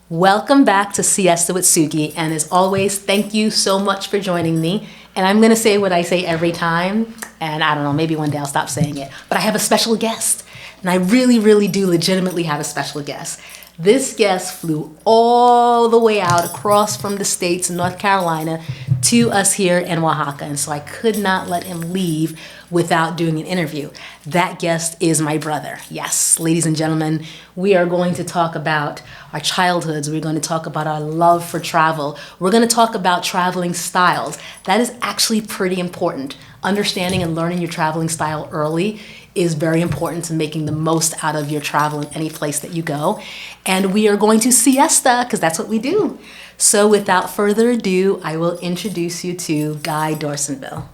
Welcome back to Siesta with Suki, and as always, thank you so much for joining me. And I'm gonna say what I say every time, and I don't know, maybe one day I'll stop saying it, but I have a special guest, and I really do legitimately have a special guest. This guest flew all the way out across from the states in North Carolina to us here in Oaxaca, and so I could not let him leave without doing an interview. That guest is my brother. Yes, ladies and gentlemen, we are going to talk about our childhoods. We're going to talk about our love for travel. We're going to talk about traveling styles. That is actually pretty important. Understanding and learning your traveling style early is very important to making the most out of your travel in any place that you go. And we are going to siesta because that's what we do. So without further ado, I will introduce you to Guy Dorsonville.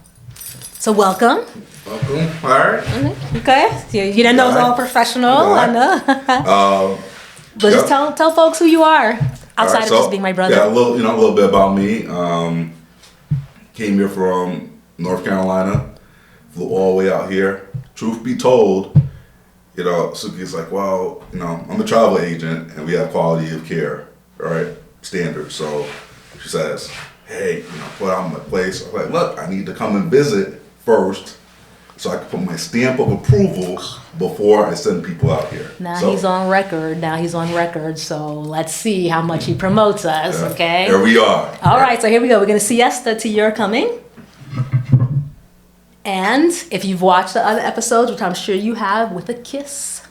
So welcome. Welcome. All right. Okay. You didn't know it was all professional. I know. But just tell folks who you are outside of just being my brother. Yeah, a little bit about me. Came here from North Carolina, flew all the way out here. Truth be told, Suki's like, well, I'm a travel agent and we have quality of care, right? Standards. So she says, hey, put out my place. I'm like, look, I need to come and visit first so I can put my stamp of approval before I send people out here. Now he's on record. So let's see how much he promotes us, okay? Here we are. All right, so here we go. We're going to siesta to your coming. And if you've watched the other episodes, which I'm sure you have, with a kiss.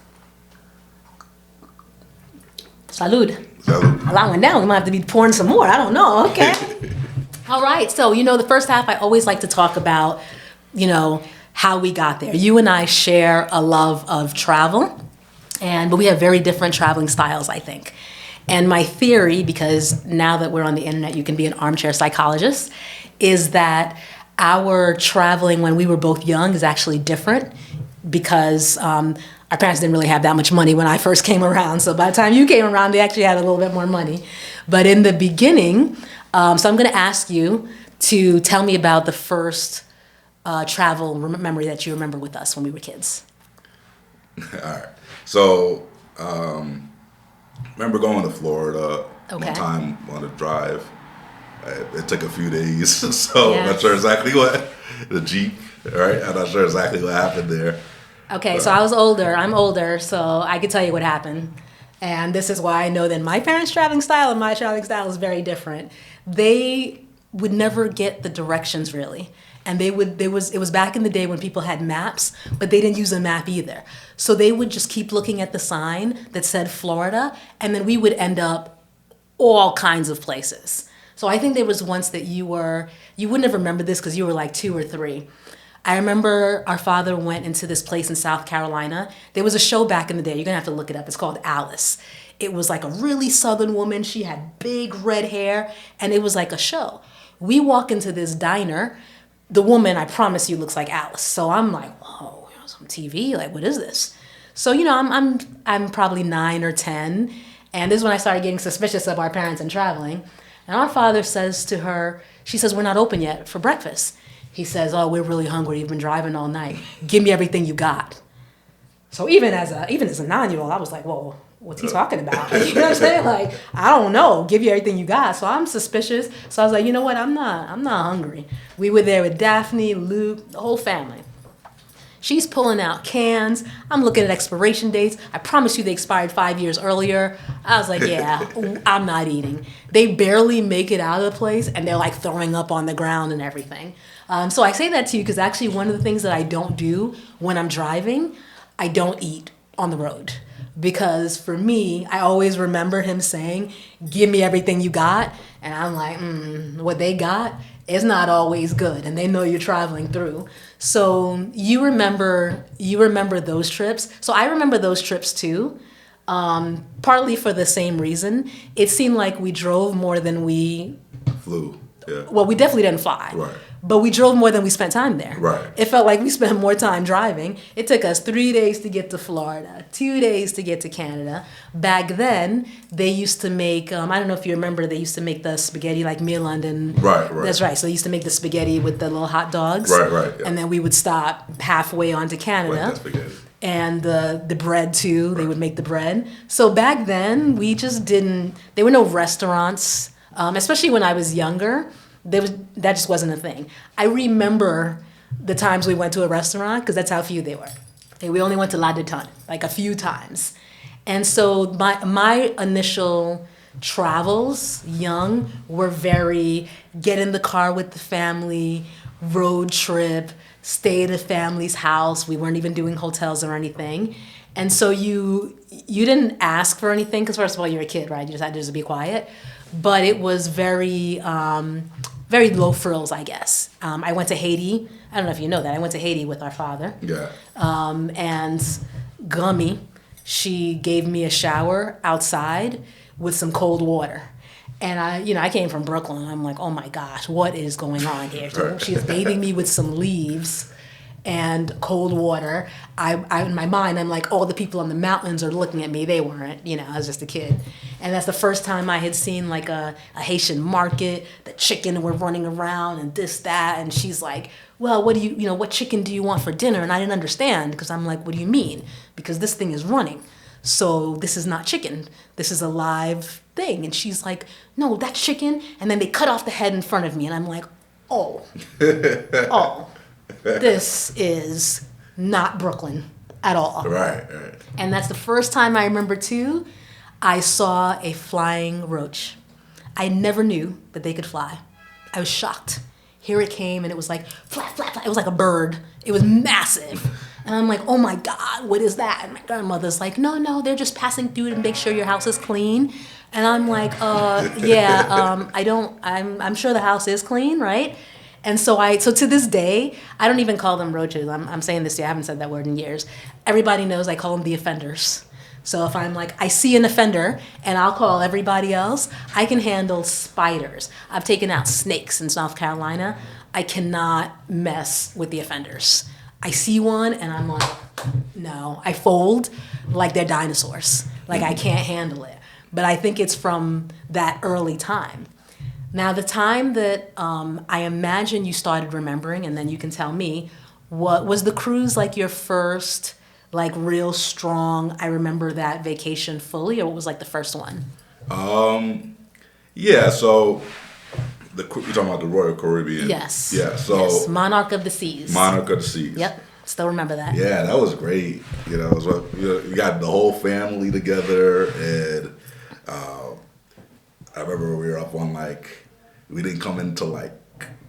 Salud. A lot went down. We might have to be pouring some more. I don't know. Okay. All right. So, the first half, I always like to talk about, how we got there. You and I share a love of travel, but we have very different traveling styles, I think. And my theory, because now that we're on the internet, you can be an armchair psychologist, is that our traveling when we were both young is actually different because our parents didn't really have that much money when I first came around. So by the time you came around, they actually had a little bit more money. But in the beginning, so I'm going to ask you to tell me about the first travel memory that you remember with us when we were kids. All right. So remember going to Florida one time on a drive. It took a few days, so I'm not sure exactly what, the Jeep, right? I'm not sure exactly what happened there. Okay, so I was older. I'm older, so I could tell you what happened. And this is why I know that my parents' traveling style and my traveling style is very different. They would never get the directions really. And it was back in the day when people had maps, but they didn't use a map either. So they would just keep looking at the sign that said Florida, and then we would end up all kinds of places. So I think there was once that you wouldn't have remembered this because you were like 2 or 3. I remember our father went into this place in South Carolina. There was a show back in the day. You're going to have to look it up. It's called Alice. It was like a really southern woman. She had big red hair, and it was like a show. We walk into this diner. The woman, I promise you, looks like Alice. So I'm like, whoa, some TV? Like, what is this? So, I'm probably 9 or 10, and this is when I started getting suspicious of our parents and traveling. And our father says to her, she says, we're not open yet for breakfast. He says, oh, we're really hungry. You've been driving all night. Give me everything you got. So even as a 9-year-old, I was like, whoa, what's he talking about? You know what I'm saying? Like, I don't know. Give you everything you got. So I'm suspicious. So I was like, you know what? I'm not hungry. We were there with Daphne, Luke, the whole family. She's pulling out cans. I'm looking at expiration dates. I promise you they expired 5 years earlier. I was like, yeah, I'm not eating. They barely make it out of the place, and they're like throwing up on the ground and everything. So I say that to you because actually one of the things that I don't do when I'm driving, I don't eat on the road. Because for me, I always remember him saying, give me everything you got. And I'm like, what they got is not always good. And they know you're traveling through. So you remember those trips. So I remember those trips too, partly for the same reason. It seemed like we drove more than we flew. Yeah. Well, we definitely didn't fly. Right. But we drove more than we spent time there. Right. It felt like we spent more time driving. It took us 3 days to get to Florida, 2 days to get to Canada. Back then, they used to make, I don't know if you remember, they used to make the spaghetti like Mia London. Right. That's right. So they used to make the spaghetti with the little hot dogs. Right. Yeah. And then we would stop halfway onto Canada. Like that spaghetti. and the bread too. They would make the bread. So back then, we just didn't. There were no restaurants, especially when I was younger. That just wasn't a thing. I remember the times we went to a restaurant because that's how few they were. And we only went to La Détente like a few times, and so my initial travels young were very get in the car with the family, road trip, stay at a family's house. We weren't even doing hotels or anything. And so you didn't ask for anything because first of all, you're a kid, right? You just had to just be quiet. But it was very, very low frills, I guess. I went to Haiti. I don't know if you know that. I went to Haiti with our father. Yeah. And Gummy, she gave me a shower outside with some cold water. And I came from Brooklyn. I'm like, oh my gosh, what is going on here? So she's bathing me with some leaves and cold water. I in my mind, I'm like, all the people on the mountains are looking at me. They weren't, I was just a kid. And that's the first time I had seen like a Haitian market. The chicken were running around and this, that. And she's like, well, what chicken do you want for dinner? And I didn't understand because I'm like, what do you mean? Because this thing is running. So this is not chicken. This is a live thing. And she's like, no, that's chicken. And then they cut off the head in front of me. And I'm like, oh, this is not Brooklyn at all. Right. And that's the first time I remember, too, I saw a flying roach. I never knew that they could fly. I was shocked. Here it came, and it was like, flap, flap, flap. It was like a bird. It was massive. And I'm like, oh my God, what is that? And my grandmother's like, no, they're just passing through to make sure your house is clean. And I'm like, I'm sure the house is clean, right? And so to this day, I don't even call them roaches. I'm saying this to you, I haven't said that word in years. Everybody knows I call them the offenders. So if I'm like, I see an offender and I'll call everybody else, I can handle spiders. I've taken out snakes in South Carolina. I cannot mess with the offenders. I see one and I'm like, no. I fold like they're dinosaurs. Like I can't handle it. But I think it's from that early time. Now, the time that I imagine you started remembering, and then you can tell me, what was the cruise like your first, like real strong, I remember that vacation fully, or what was like the first one? Yeah, so you're talking about the Royal Caribbean. Yes. Yeah, so. Yes. Monarch of the Seas. Monarch of the Seas. Yep. Still remember that. Yeah, that was great. It was you got the whole family together, and I remember we were up on we didn't come in till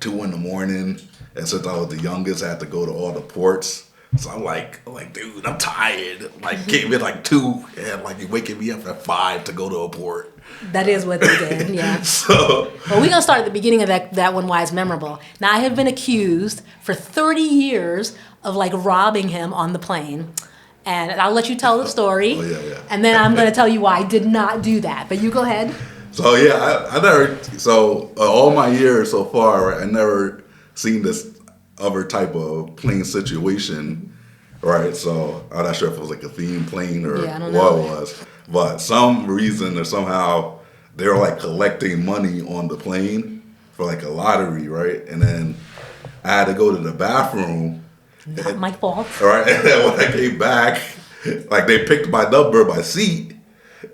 2 in the morning, and since I was the youngest, I had to go to all the ports. So I'm like, dude, I'm tired. Came in 2, and you're waking me up at 5 to go to a port. That is what they did, yeah. So, well, we're going to start at the beginning of that one, why it's memorable. Now, I have been accused for 30 years of robbing him on the plane. And I'll let you tell the story. Oh, yeah. And then I'm going to tell you why I did not do that. But you go ahead. So, yeah, I never, all my years so far, right, I never seen this other type of plane situation, right? So I'm not sure if it was a theme plane or what it was. But some reason or somehow they were collecting money on the plane for a lottery, right? And then I had to go to the bathroom. Not my fault. Right? And then when I came back, they picked my number, my seat,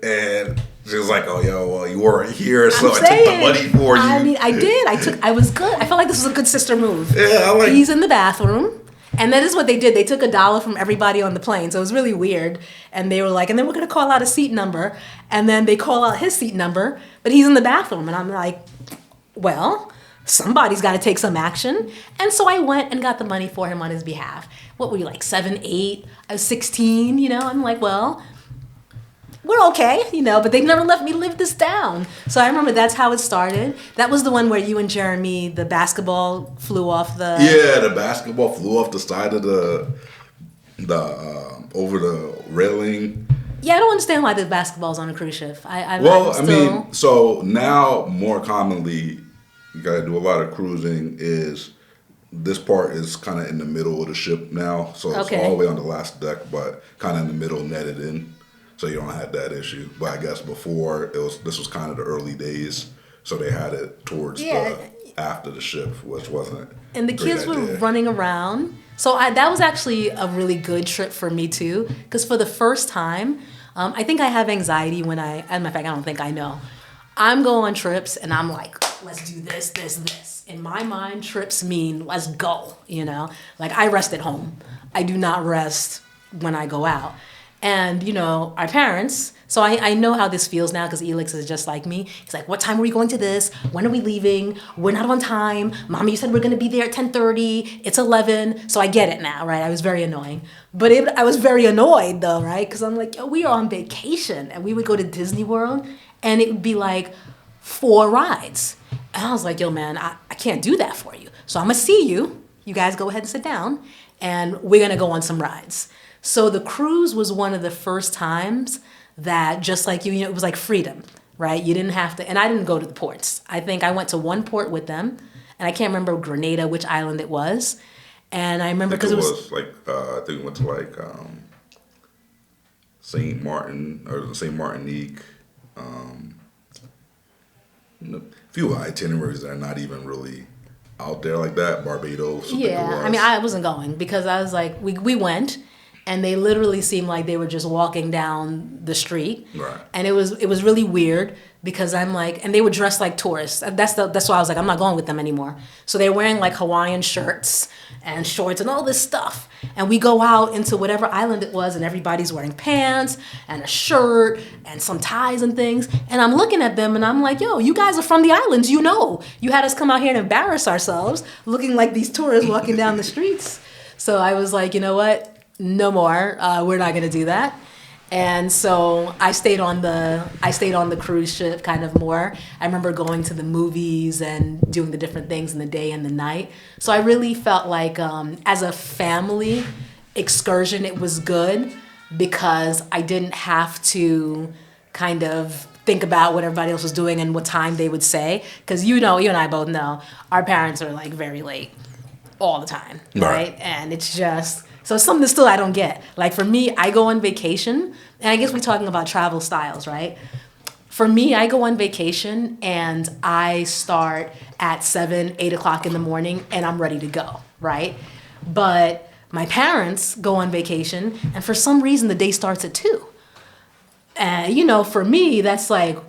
and she was like, oh, well, you weren't here, so I took the money for you. I mean, I did. I was good. I felt like this was a good sister move. Yeah, He's in the bathroom. And that is what they did. They took $1 from everybody on the plane. So it was really weird. And they were like, and then we're going to call out a seat number. And then they call out his seat number, but he's in the bathroom. And I'm like, well, somebody's got to take some action. And so I went and got the money for him on his behalf. What were you, 7, 8? I was 16, I'm like, well, we're okay, but they've never let me live this down. So I remember that's how it started. That was the one where you and Jeremy, the basketball flew off the... Yeah, the basketball flew off the side of the over the railing. Yeah, I don't understand why the basketball's on a cruise ship. So now more commonly, you gotta do a lot of cruising is this part is kind of in the middle of the ship now. So it's all the way on the last deck, but kind of in the middle, netted in. So you don't have that issue. But I guess before, this was kind of the early days. so they had it towards the after the ship, which wasn't. And the kids were running around. So that was actually a really good trip for me too, because for the first time, I think I have anxiety when as a matter of fact, I don't think I know. I'm going on trips and I'm like, let's do this, this, this. In my mind, trips mean let's go, you know? Like I rest at home. I do not rest when I go out. And, you know, our parents, so I know how this feels now because Elix is just like me. He's like, what time are we going to this? When are we leaving? We're not on time. Mommy said we're going to be there at 10:30. It's 11. So I get it now, right? I was very annoying. But I was very annoyed though, right? Because I'm like, yo, we are on vacation. And we would go to Disney World and it would be like 4 rides. And I was like, yo, man, I can't do that for you. So I'm going to see you. You guys go ahead and sit down. And we're going to go on some rides. So the cruise was one of the first times that, just like you know, it was like freedom, right? You didn't have to, and I didn't go to the ports. I think I went to one port with them, and I can't remember Grenada, which island it was. And I remember because it was like, I think we went to like St. Martin or St. Martinique. A few itineraries that are not even really out there like that. Barbados. Yeah, I mean, I wasn't going because I was like, we went. And they literally seemed like they were just walking down the street. Right. And it was really weird because I'm like, and they were dressed like tourists. That's why I was like, I'm not going with them anymore. So they're wearing like Hawaiian shirts and shorts and all this stuff. And we go out into whatever island it was and everybody's wearing pants and a shirt and some ties and things. And I'm looking at them and I'm like, yo, you guys are from the islands, you know. You had us come out here and embarrass ourselves looking like these tourists walking down the streets. So I was like, you know what? No more. We're not gonna do that. And so I stayed on the cruise ship kind of more. I remember going to the movies and doing the different things in the day and the night. So I really felt like as a family excursion, it was good because I didn't have to kind of think about what everybody else was doing and what time they would say. Because you know, you and I both know, our parents are like very late all the time, right? And it's just. So it's something still I don't get. Like for me, I go on vacation, and I guess we're talking about travel styles, right? For me, I go on vacation and I start at 7, 8 o'clock in the morning and I'm ready to go, right? But my parents go on vacation and for some reason the day starts at 2. And you know, for me, that's like,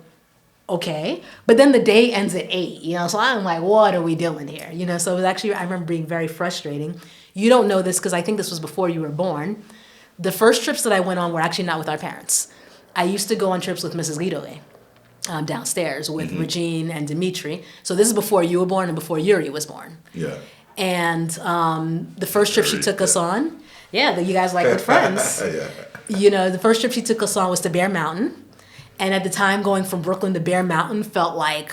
okay. But then the day ends at 8, you know? So I'm like, what are we doing here? You know, so it was actually, I remember being very frustrating. You don't know this because I think this was before you were born. The first trips that I went on were actually not with our parents. I used to go on trips with Mrs. Lidoe downstairs with Regine and Dimitri. So this is before you were born and before Yuri was born. Yeah. And the first trip she took us on, you guys like good friends. Yeah. You know, the first trip she took us on was to Bear Mountain. And at the time, going from Brooklyn to Bear Mountain felt like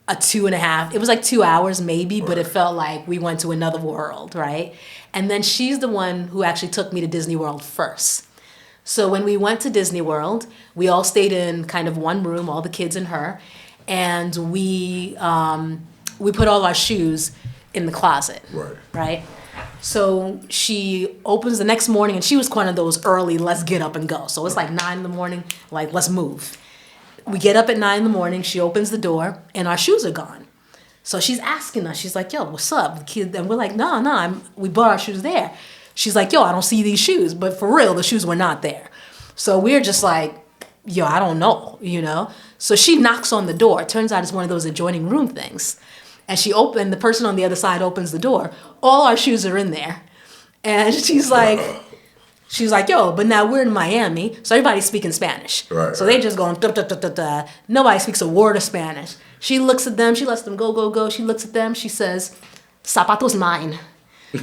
a 2.5. It was like 2 hours maybe, but it felt like we went to another world, right? And then she's the one who actually took me to Disney World first. So when we went to Disney World, we all stayed in kind of one room, all the kids and her, and we put all our shoes in the closet, right? So she opens the next morning, and she was one of those early, let's get up and go. So it's like 9 in the morning, like, let's move. We get up at 9 in the morning, she opens the door, and our shoes are gone. So she's asking us, she's like, yo, what's up? The kid, and we're like, no, we bought our shoes there. She's like, yo, I don't see these shoes. But for real, the shoes were not there. So we're just like, yo, I don't know, you know? So she knocks on the door. It turns out it's one of those adjoining room things. And the person on the other side opens the door. All our shoes are in there. And she's like, yo, but now we're in Miami, so everybody's speaking Spanish. Right. So they just going, da, da, da, da, da. Nobody speaks a word of Spanish. She looks at them, she lets them go, go, go. She looks at them, she says, zapatos mine.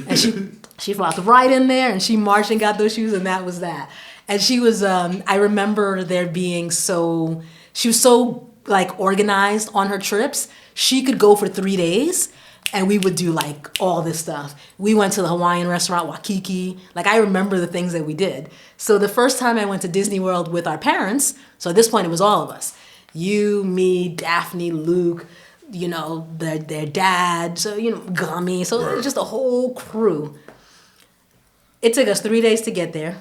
And she walked right in there, and she marched and got those shoes, and that was that. And she was, I remember there being she was so like organized on her trips. She could go for 3 days, and we would do like all this stuff. We went to the Hawaiian restaurant, Waikiki. Like I remember the things that we did. So the first time I went to Disney World with our parents, so at this point it was all of us. You, me, Daphne, Luke, you know, their dad, so, you know, Gummy. So it was just a whole crew. It took us 3 days to get there.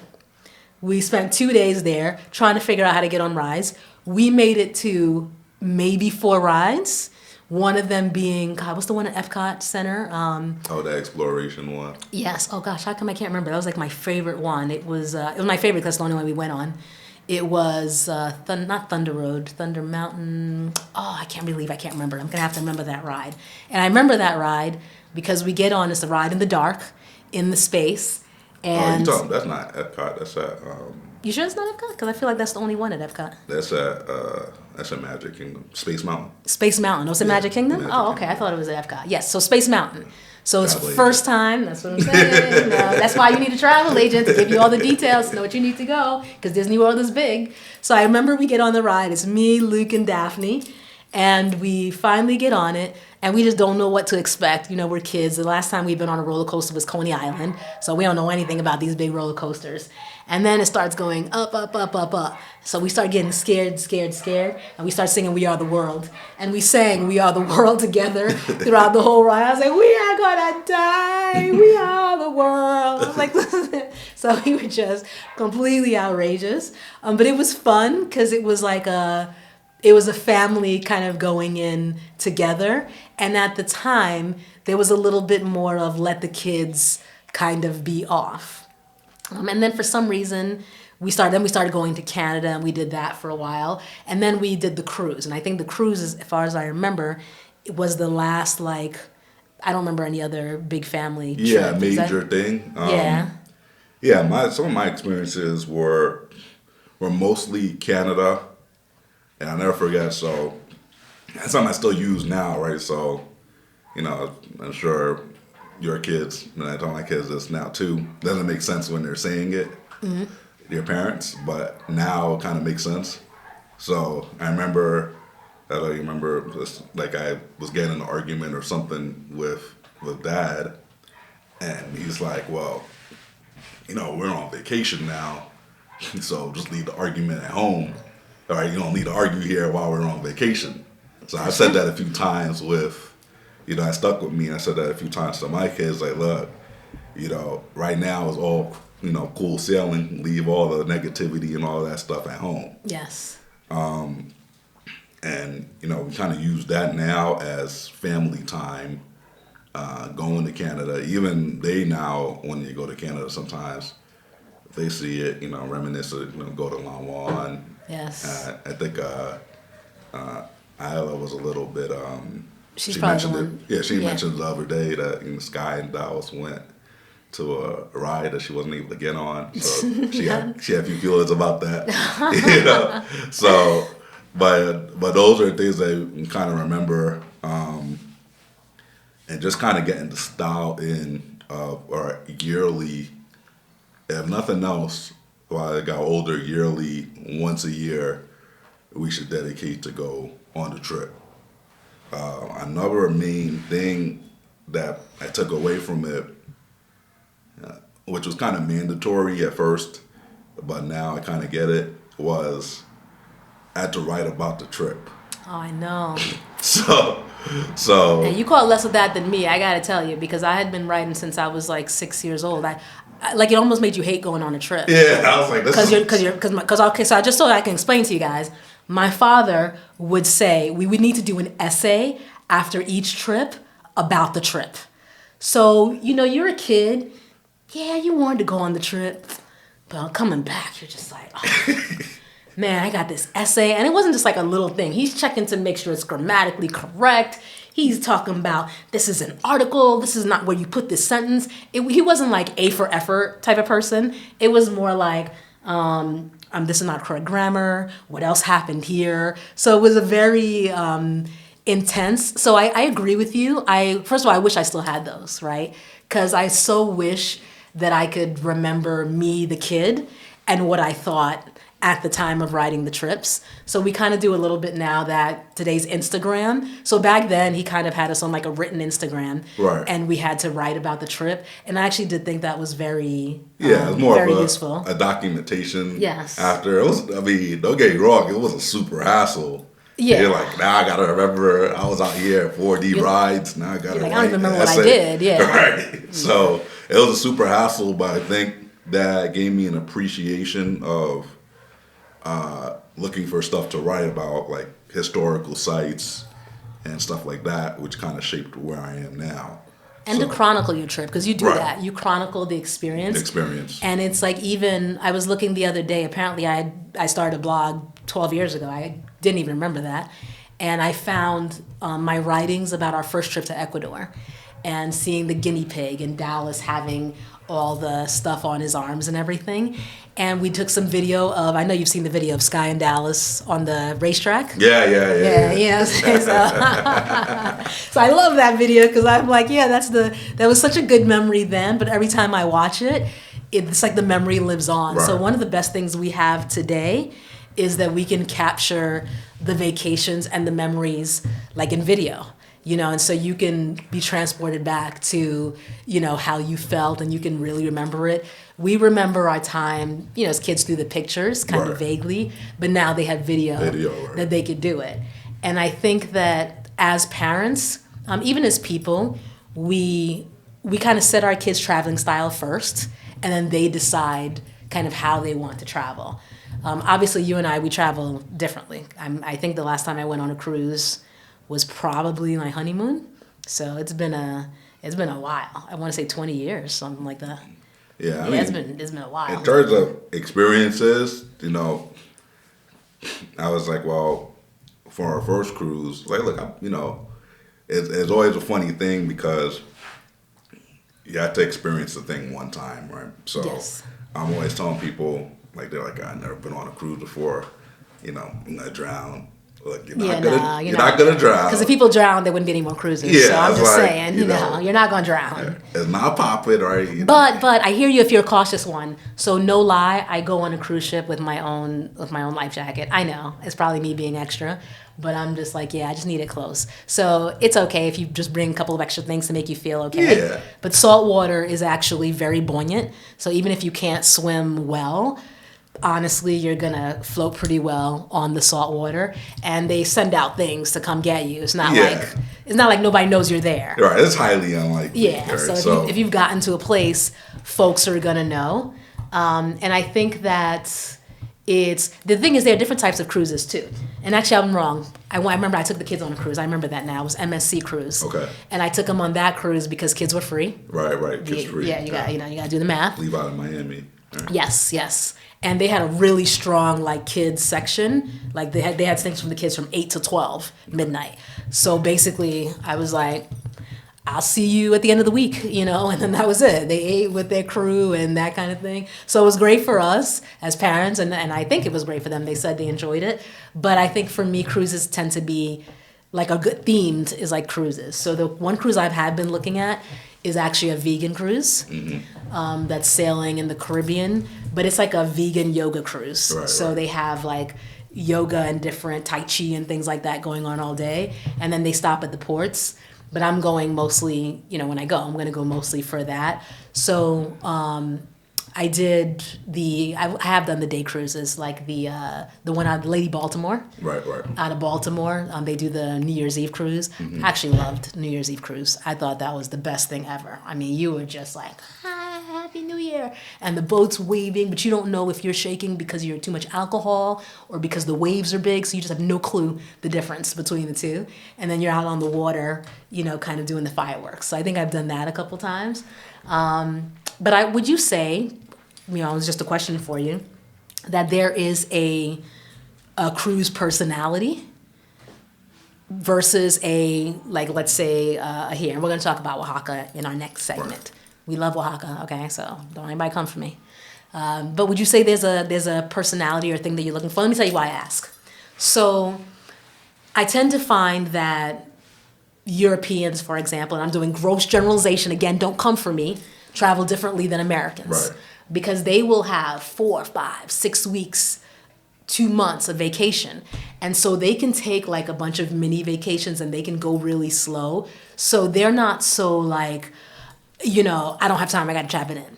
We spent 2 days there trying to figure out how to get on rides. We made it to maybe 4 rides. One of them being, God, what's the one at Epcot Center? The exploration one. Yes. Oh gosh, how come I can't remember? That was like my favorite one. It was my favorite because that's the only one we went on. It was not Thunder Road, Thunder Mountain. Oh, I can't remember. I'm gonna have to remember that ride. And I remember that ride because we get on. It's a ride in the dark, in the space. And that's not Epcot. That's at. You sure it's not Epcot? Because I feel like that's the only one at Epcot. That's at Magic Kingdom, Space Mountain. Space Mountain. Was it Magic Kingdom? Magic Okay. Kingdom. I thought it was at Epcot. Yes. So Space Mountain. So it's Travel first agent. time. That's what I'm saying. That's why you need a travel agent to give you all the details, to know what you need to go, because Disney World is big. So I remember we get on the ride. It's me, Luke, and Daphne, and we finally get on it, and we just don't know what to expect. We're kids. The last time we've been on a roller coaster was Coney Island, so we don't know anything about these big roller coasters. And then it starts going up, up, up, up, up. So we start getting scared, and we start singing "We Are the World." And we sang "We Are the World" together throughout the whole ride. I was like, "We are gonna die, we are the world." I was like, so we were just completely outrageous. But it was fun because it was like it was a family kind of going in together. And at the time, there was a little bit more of let the kids kind of be off. And then for some reason, we started going to Canada, and we did that for a while. And then we did the cruise. And I think the cruise, as far as I remember, it was the last, I don't remember any other big family trip. Yeah, major thing. Some of my experiences were mostly Canada. And I'll never forget, so that's something I still use now, right? So, I'm sure your kids, and I tell my kids this now too, doesn't make sense when they're saying it, your parents, but now it kind of makes sense. So I remember, I was getting in an argument or something with Dad, and he's like, well, we're on vacation now, so just leave the argument at home. All right, you don't need to argue here while we're on vacation. So I said that a few times that stuck with me. I said that a few times to my kids, like, look, right now is all, cool sailing. Leave all the negativity and all that stuff at home. Yes. And, we kind of use that now as family time, going to Canada. Even they now, when you go to Canada sometimes, if they see it, reminisce, go to Lanwan. Yes. I think Isla was a little bit. She's she probably mentioned the one. it. Yeah, she mentioned the other day that Sky and Dallas went to a ride that she wasn't able to get on. So she had a few feelings about that. So, but those are things that you kind of remember, and just kind of getting the style in or yearly, if nothing else. While I got older, yearly, once a year, we should dedicate to go on the trip. Another main thing that I took away from it, which was kind of mandatory at first, but now I kind of get it, was I had to write about the trip. Oh, I know. So. And you caught less of that than me, I gotta tell you, because I had been writing since I was 6 years old. It almost made you hate going on a trip. Yeah, I was like, this so just so I can explain to you guys, my father would say we would need to do an essay after each trip about the trip. So, you're a kid, yeah, you wanted to go on the trip, but coming back, you're just like, oh, man, I got this essay. And it wasn't just a little thing. He's checking to make sure it's grammatically correct. He's talking about, this is an article, this is not where you put this sentence. He wasn't A for effort type of person. It was more this is not correct grammar, what else happened here? So it was a very intense. So I agree with you. First of all, I wish I still had those, right? Because I so wish that I could remember me, the kid, and what I thought at the time of writing the trips. So we kind of do a little bit now that today's Instagram. So back then he kind of had us on a written Instagram. Right. And we had to write about the trip. And I actually did think that was very it was more very of useful. A documentation. Yes. After it was, don't get me wrong, it was a super hassle. Yeah. You're now I gotta remember I was out here at 4D rides. Now I gotta I don't remember what I did. Yeah. Right. So it was a super hassle, but I think that gave me an appreciation of looking for stuff to write about, historical sites and stuff like that, which kind of shaped where I am now. And to chronicle your trip, because you do that. You chronicle the experience. The experience. And it's like, even, I was looking the other day, apparently I started a blog 12 years ago. I didn't even remember that. And I found my writings about our first trip to Ecuador and seeing the guinea pig and Dallas having all the stuff on his arms and everything. And we took some video of, I know you've seen the video of Guy and Dallas on the racetrack. Yeah. So I love that video because I'm like, that was such a good memory then. But every time I watch it, it's like the memory lives on. Right. So one of the best things we have today is that we can capture the vacations and the memories like in video. And so you can be transported back to, how you felt, and you can really remember it. We remember our time, as kids through the pictures, kind of vaguely, but now they have video that they could do it. And I think that as parents, even as people, we kind of set our kids' traveling style first, and then they decide kind of how they want to travel. Obviously, you and I, we travel differently. I think the last time I went on a cruise was probably my honeymoon. So it's been a while. I want to say 20 years, something like that. Yeah, I mean, it's been a while. In terms of experiences, I was like, well, for our first cruise, like, look, it's always a funny thing because you have to experience the thing one time, right? So I'm always telling people, like, they're like, I've never been on a cruise before, I'm gonna drown. Look, you're not gonna drown. Because if people drown, there wouldn't be any more cruises. Yeah, so I'm just saying, you're not gonna drown. Yeah. It's not popping, right? But I hear you if you're a cautious one. So no lie, I go on a cruise ship with my own life jacket. I know it's probably me being extra, but I'm just like, I just need it close. So it's okay if you just bring a couple of extra things to make you feel okay. Yeah. But salt water is actually very buoyant. So even if you can't swim well, honestly, you're gonna float pretty well on the salt water, and they send out things to come get you. It's not like nobody knows you're there. Right, it's highly unlikely. Yeah, right? So if you've gotten to a place, folks are gonna know, and I think that the thing is there are different types of cruises too. And actually, I'm wrong. I remember I took the kids on a cruise. I remember that now. It was MSC cruise. Okay. And I took them on that cruise because kids were free. Right, kids free. Yeah, you got to do the math. Leave out of Miami. Yeah. Yes. And they had a really strong kids section. Like they had things from the kids from 8 to 12 midnight. So basically, I was like, I'll see you at the end of the week, and then that was it. They ate with their crew and that kind of thing. So it was great for us as parents, and I think it was great for them. They said they enjoyed it. But I think for me, cruises tend to be like a good themed is like cruises. So the one cruise I've been looking at is actually a vegan cruise that's sailing in the Caribbean, but it's like a vegan yoga cruise. So they have like yoga and different Tai Chi and things like that going on all day, and then they stop at the ports. But I'm going mostly, when I go, I'm going to go mostly for that. So I have done the day cruises, like the one out of Lady Baltimore. Right. Out of Baltimore, they do the New Year's Eve cruise. I actually loved New Year's Eve cruise. I thought that was the best thing ever. I mean, you were just like, hi, Happy New Year. And the boat's waving, but you don't know if you're shaking because you're too much alcohol or because the waves are big, so you just have no clue the difference between the two. And then you're out on the water, kind of doing the fireworks. So I think I've done that a couple times. But would you say, it's just a question for you, that there is a cruise personality versus let's say here, and we're going to talk about Oaxaca in our next segment. Right. We love Oaxaca, okay? So don't anybody come for me. But would you say there's a personality or thing that you're looking for? Let me tell you why I ask. So I tend to find that Europeans, for example, and I'm doing gross generalization, again, don't come for me, travel differently than Americans. Right. Because they will have 4, 5, 6 weeks, 2 months of vacation. And so they can take like a bunch of mini vacations and they can go really slow. So they're not so like, I don't have time, I got to trap it in.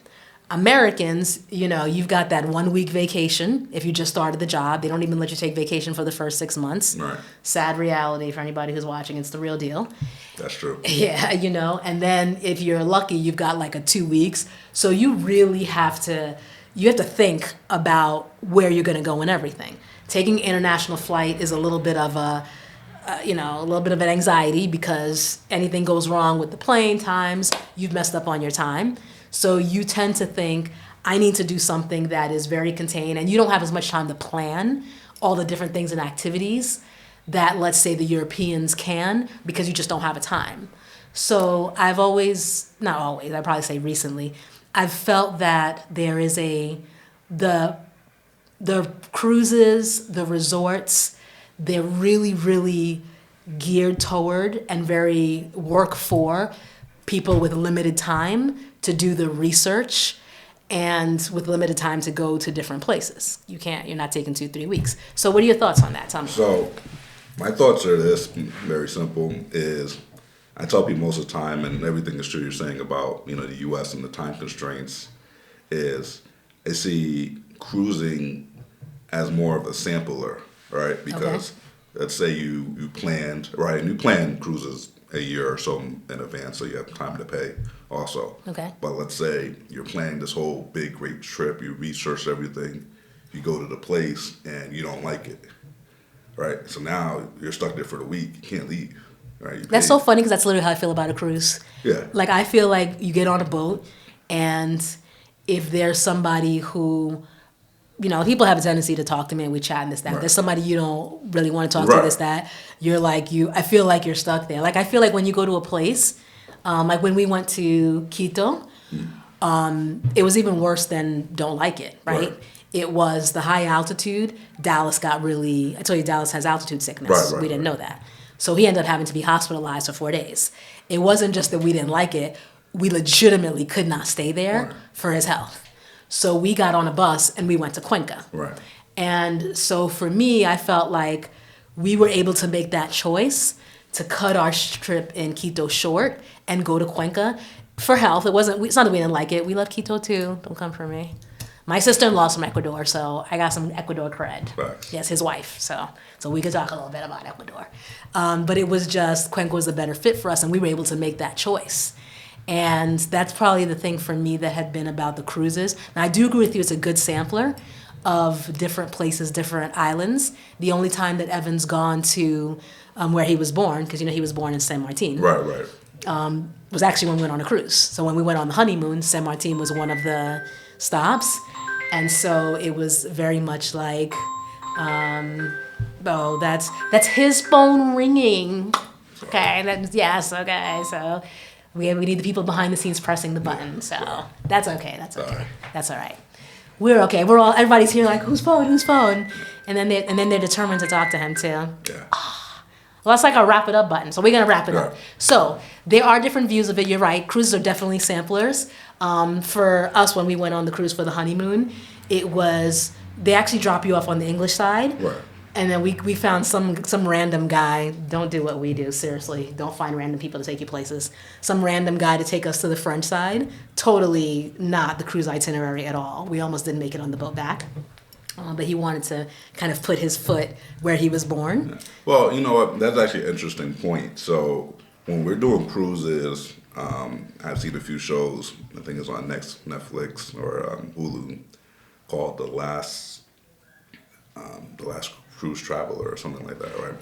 Americans, you've got that 1 week vacation if you just started the job. They don't even let you take vacation for the first 6 months. Right. Sad reality for anybody who's watching. It's the real deal. That's true. Yeah, and then if you're lucky, you've got like a 2 weeks. So you really have to think about where you're going to go and everything. Taking an international flight is a little bit of a little bit of an anxiety because anything goes wrong with the plane times, you've messed up on your time. So you tend to think, I need to do something that is very contained, and you don't have as much time to plan all the different things and activities that, let's say, the Europeans can, because you just don't have a time. So I've always, not always, I'd probably say recently, I've felt that there is the cruises, the resorts, they're really, really geared toward and very work for people with limited time to do the research and with limited time to go to different places. You're not taking 2-3 weeks. So what are your thoughts on that? Tell me. So my thoughts are this, very simple, is I tell people most of the time, and everything is true you're saying about, the U.S. and the time constraints, is I see cruising as more of a sampler, right? Because let's say you planned, right, and you plan cruises a year or so in advance, so you have time to pay also. Okay. But let's say you're planning this whole big, great trip, you research everything, you go to the place, and you don't like it, right? So now you're stuck there for the week, you can't leave, right? That's so funny because that's literally how I feel about a cruise. Yeah. Like, I feel like you get on a boat, and if there's somebody who, people have a tendency to talk to me and we chat and this, that. Right. There's somebody you don't really want to talk to, this, that. You're like, I feel like you're stuck there. Like, I feel like when you go to a place, like when we went to Quito, it was even worse than don't like it, right? It was the high altitude. Dallas got really, I told you Dallas has altitude sickness. We didn't know that. So he ended up having to be hospitalized for 4 days. It wasn't just that we didn't like it. We legitimately could not stay there for his health. So we got on a bus and we went to Cuenca. Right. And so for me, I felt like we were able to make that choice to cut our trip in Quito short and go to Cuenca for health. It's not that we didn't like it. We love Quito too. Don't come for me. My sister-in-law's from Ecuador, so I got some Ecuador cred. Right. Yes, his wife. So we could talk a little bit about Ecuador. But it was just, Cuenca was a better fit for us, and we were able to make that choice. And that's probably the thing for me that had been about the cruises. And I do agree with you, it's a good sampler of different places, different islands. The only time that Evan's gone to where he was born, because he was born in San Martin. Right. Was actually when we went on a cruise. So when we went on the honeymoon, San Martin was one of the stops. And so it was very much like, that's his phone ringing. Okay, yes, okay, so we need the people behind the scenes pressing the button, so that's okay. That's all right. We're okay. Everybody's here like, whose phone? And then they're determined to talk to him too. Yeah. Well, that's like our wrap it up button. So we're gonna wrap it up. So there are different views of it. You're right. Cruises are definitely samplers. For us, when we went on the cruise for the honeymoon, they actually drop you off on the English side. Right. And then we found some random guy. Don't do what we do, seriously. Don't find random people to take you places. Some random guy to take us to the French side. Totally not the cruise itinerary at all. We almost didn't make it on the boat back. But he wanted to kind of put his foot where he was born. Yeah. Well, you know what? That's actually an interesting point. So when we're doing cruises, I've seen a few shows. I think it's on Netflix or Hulu called The Last Cruise Traveler or something like that, right?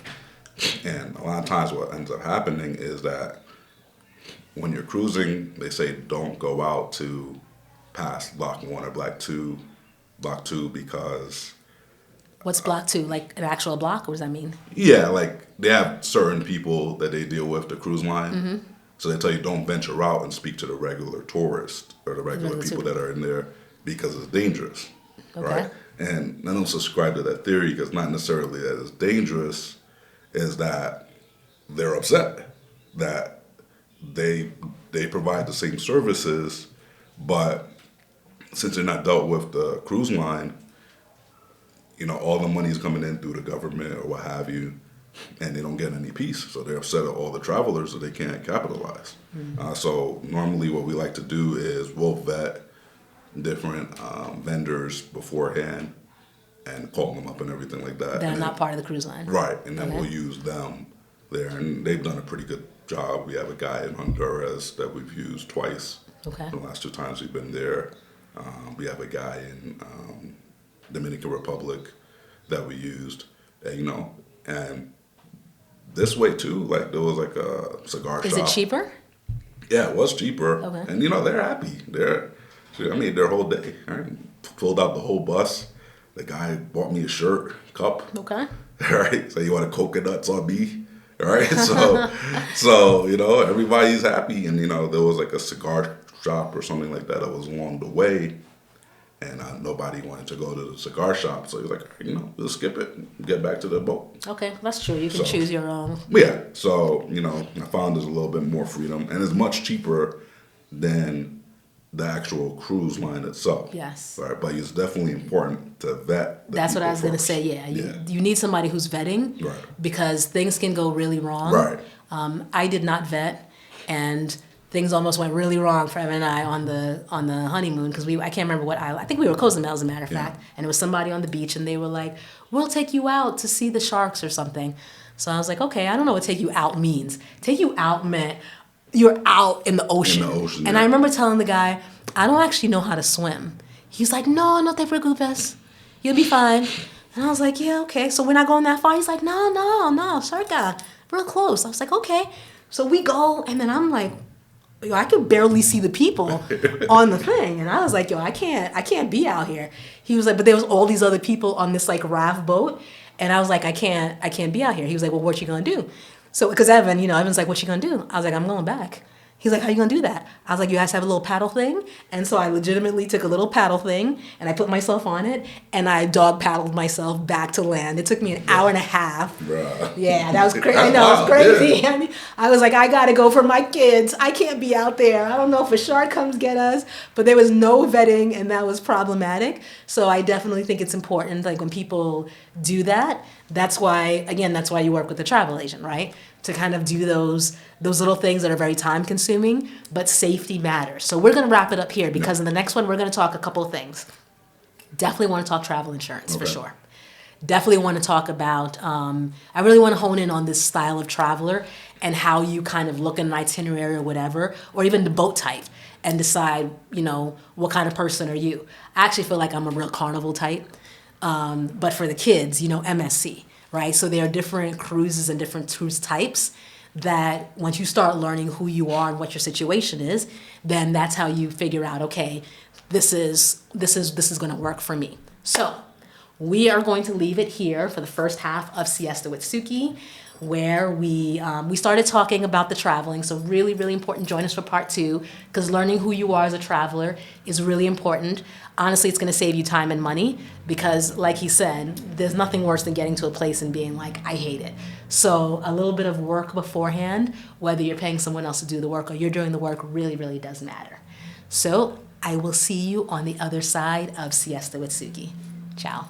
And a lot of times what ends up happening is that when you're cruising, they say don't go out to past block 1 or block 2 because... What's block 2? Like an actual block? What does that mean? Yeah, like they have certain people that they deal with, the cruise line. Mm-hmm. So they tell you don't venture out and speak to the regular tourist or the regular people that are in there because it's dangerous, right? And I don't subscribe to that theory because not necessarily that it's dangerous, is that they're upset that they provide the same services, but since they're not dealt with the cruise line, all the money's coming in through the government or what have you, and they don't get any peace. So they're upset at all the travelers that they can't capitalize. Mm-hmm. So normally what we like to do is we'll vet different vendors beforehand and call them up and everything like that. They're not part of the cruise line. Right, and then we'll use them there. And they've done a pretty good job. We have a guy in Honduras that we've used twice. Okay. The last 2 times we've been there. We have a guy in Dominican Republic that we used, and this way too. Like there was like a cigar shop. Is it cheaper? Yeah, it was cheaper. Okay. And they're happy. Their whole day. I filled out the whole bus. The guy bought me a shirt, cup. Okay. All right. So you want coconuts on me? All right. So everybody's happy. And there was like a cigar shop or something like that was along the way. And nobody wanted to go to the cigar shop. So he was like, we'll skip it and get back to the boat. Okay, that's true. You can choose your own. Yeah. So, I found there's a little bit more freedom. And it's much cheaper than the actual cruise line itself. Yes. Right. But it's definitely important to vet. That's what I was going to first. say. Yeah. You need somebody who's vetting. Right. Because things can go really wrong. Right. I did not vet. And things almost went really wrong for Evan and I on the honeymoon because I can't remember what island. I think we were Cozumel, as a matter of fact. And it was somebody on the beach, and they were like, "We'll take you out to see the sharks or something." So I was like, "Okay, I don't know what take you out means. Take you out meant you're out in the ocean." And I remember telling the guy, "I don't actually know how to swim." He's like, "No te preocupes. You'll be fine." And I was like, "Yeah, okay. So we're not going that far?" He's like, "No, cerca, real close." I was like, "Okay." So we go, and then I'm like, I could barely see the people on the thing. And I was like, I can't be out here. He was like, but there was all these other people on this like raft boat. And I was like, I can't be out here. He was like, well, what you gonna do? So, because Evan's like, what you gonna do? I was like, I'm going back. He's like, how you gonna do that? I was like, you guys have a little paddle thing? And so I legitimately took a little paddle thing and I put myself on it and I dog paddled myself back to land. It took me an hour and a half. Bruh. Yeah, that was crazy. I know, it was crazy. Yeah. I mean, I was like, I gotta go for my kids. I can't be out there. I don't know if a shark comes get us, but there was no vetting and that was problematic. So I definitely think it's important, like when people do that, that's why you work with a travel agent, right? To kind of do those little things that are very time consuming, but safety matters. So we're going to wrap it up here because in the next one, we're going to talk a couple of things. Definitely want to talk travel insurance for sure. Definitely want to talk about, I really want to hone in on this style of traveler and how you kind of look at an itinerary or whatever, or even the boat type and decide, what kind of person are you? I actually feel like I'm a real carnival type. But for the kids, MSC, right? So there are different cruises and different cruise types that once you start learning who you are and what your situation is, then that's how you figure out, okay, this is going to work for me. So we are going to leave it here for the first half of Siesta with Suki, where we started talking about the traveling. So really, really important. Join us for part 2 because learning who you are as a traveler is really important. Honestly, it's going to save you time and money because, like he said, there's nothing worse than getting to a place and being like, I hate it. So a little bit of work beforehand, whether you're paying someone else to do the work or you're doing the work, really, really does matter. So I will see you on the other side of Siesta with Suki. Ciao.